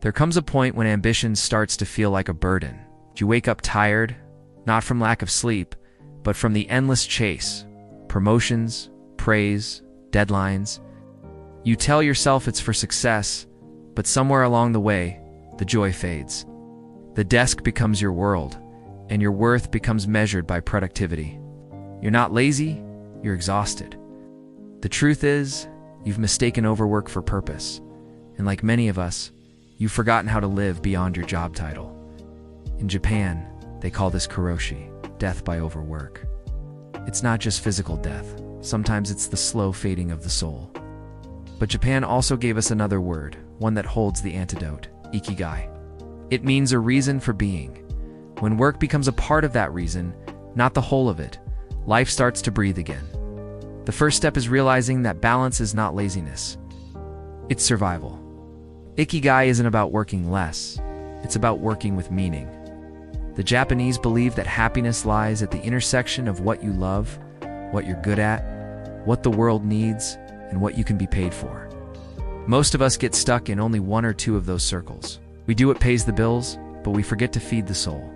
There comes a point when ambition starts to feel like a burden. You wake up tired, not from lack of sleep, but from the endless chase. Promotions, praise, deadlines. You tell yourself it's for success, but somewhere along the way, the joy fades. The desk becomes your world, and your worth becomes measured by productivity. You're not lazy, you're exhausted. The truth is, you've mistaken overwork for purpose, and like many of us, you've forgotten how to live beyond your job title. In Japan, they call this karoshi, death by overwork. It's not just physical death. Sometimes it's the slow fading of the soul. But Japan also gave us another word, one that holds the antidote, Ikigai. It means a reason for being. When work becomes a part of that reason, not the whole of it, life starts to breathe again. The first step is realizing that balance is not laziness. It's survival. Ikigai isn't about working less. It's about working with meaning. The Japanese believe that happiness lies at the intersection of what you love, what you're good at, what the world needs, and what you can be paid for. Most of us get stuck in only one or two of those circles. We do what pays the bills, but we forget to feed the soul.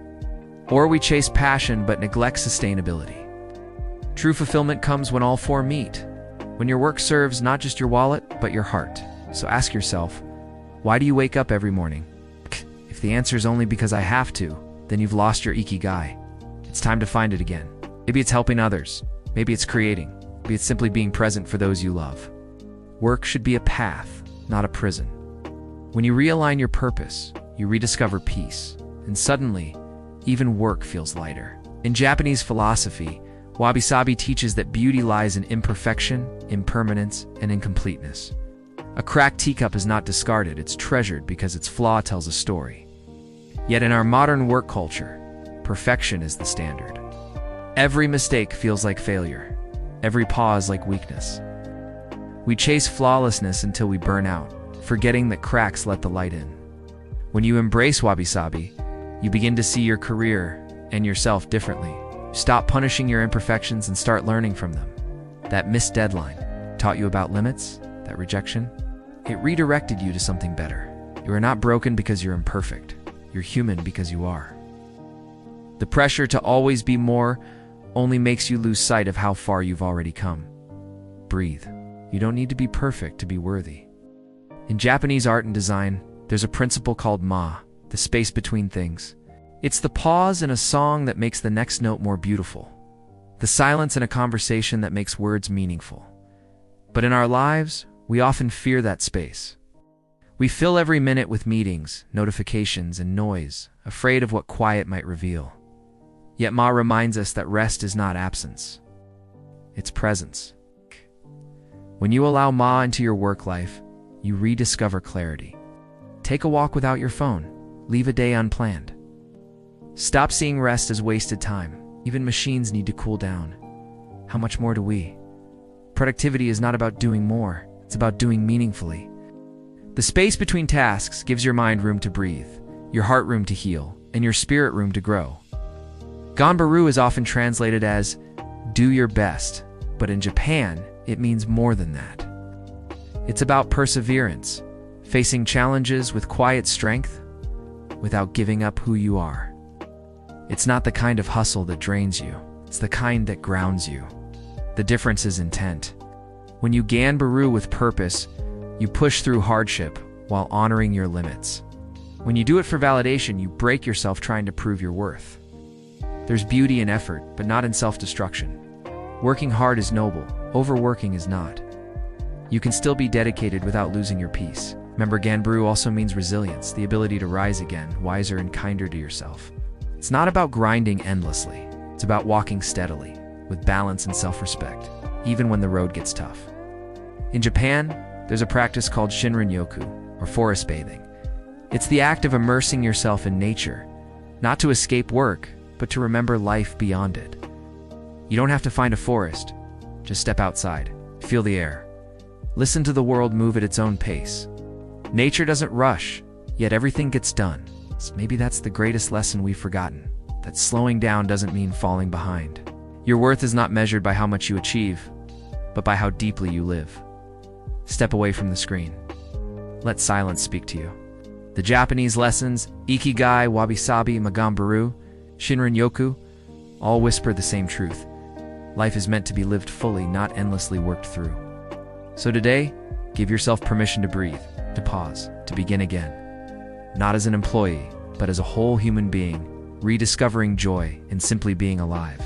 Or we chase passion but neglect sustainability. True fulfillment comes when all four meet, when your work serves not just your wallet, but your heart. So ask yourself, why do you wake up every morning? If the answer is only because I have to, then you've lost your Ikigai. It's time to find it again. Maybe it's helping others. Maybe it's creating. Maybe it's simply being present for those you love. Work should be a path, not a prison. When you realign your purpose, you rediscover peace, and suddenly, even work feels lighter. In Japanese philosophy, Wabi-Sabi teaches that beauty lies in imperfection, impermanence, and incompleteness. A cracked teacup is not discarded, it's treasured because its flaw tells a story. Yet in our modern work culture, perfection is the standard. Every mistake feels like failure, every pause like weakness. We chase flawlessness until we burn out, forgetting that cracks let the light in. When you embrace Wabi-Sabi, you begin to see your career and yourself differently. Stop punishing your imperfections and start learning from them. That missed deadline taught you about limits, that rejection. It redirected you to something better. You are not broken because you're imperfect. You're human because you are. The pressure to always be more only makes you lose sight of how far you've already come. Breathe. You don't need to be perfect to be worthy. In Japanese art and design, there's a principle called ma, the space between things. It's the pause in a song that makes the next note more beautiful. The silence in a conversation that makes words meaningful. But in our lives, we often fear that space. We fill every minute with meetings, notifications, and noise, afraid of what quiet might reveal. Yet Ma reminds us that rest is not absence. It's presence. When you allow Ma into your work life, you rediscover clarity. Take a walk without your phone. Leave a day unplanned. Stop seeing rest as wasted time. Even machines need to cool down. How much more do we? Productivity is not about doing more. It's about doing meaningfully. The space between tasks gives your mind room to breathe, your heart room to heal, and your spirit room to grow. Ganbaru is often translated as, do your best, but in Japan, it means more than that. It's about perseverance, facing challenges with quiet strength, without giving up who you are. It's not the kind of hustle that drains you, it's the kind that grounds you. The difference is intent. When you Ganbaru with purpose, you push through hardship while honoring your limits. When you do it for validation, you break yourself trying to prove your worth. There's beauty in effort, but not in self-destruction. Working hard is noble, overworking is not. You can still be dedicated without losing your peace. Remember, Ganbaru also means resilience, the ability to rise again, wiser and kinder to yourself. It's not about grinding endlessly. It's about walking steadily, with balance and self-respect, even when the road gets tough. In Japan, there's a practice called Shinrin-Yoku, or forest bathing. It's the act of immersing yourself in nature, not to escape work, but to remember life beyond it. You don't have to find a forest. Just step outside, feel the air. Listen to the world move at its own pace. Nature doesn't rush, yet everything gets done. So maybe that's the greatest lesson we've forgotten, that slowing down doesn't mean falling behind. Your worth is not measured by how much you achieve, but by how deeply you live. Step away from the screen. Let silence speak to you. The Japanese lessons, Ikigai, Wabi-Sabi, Ganbaru, Shinrin-Yoku, all whisper the same truth. Life is meant to be lived fully, not endlessly worked through. So today, give yourself permission to breathe, to pause, to begin again. Not as an employee, but as a whole human being, rediscovering joy in simply being alive.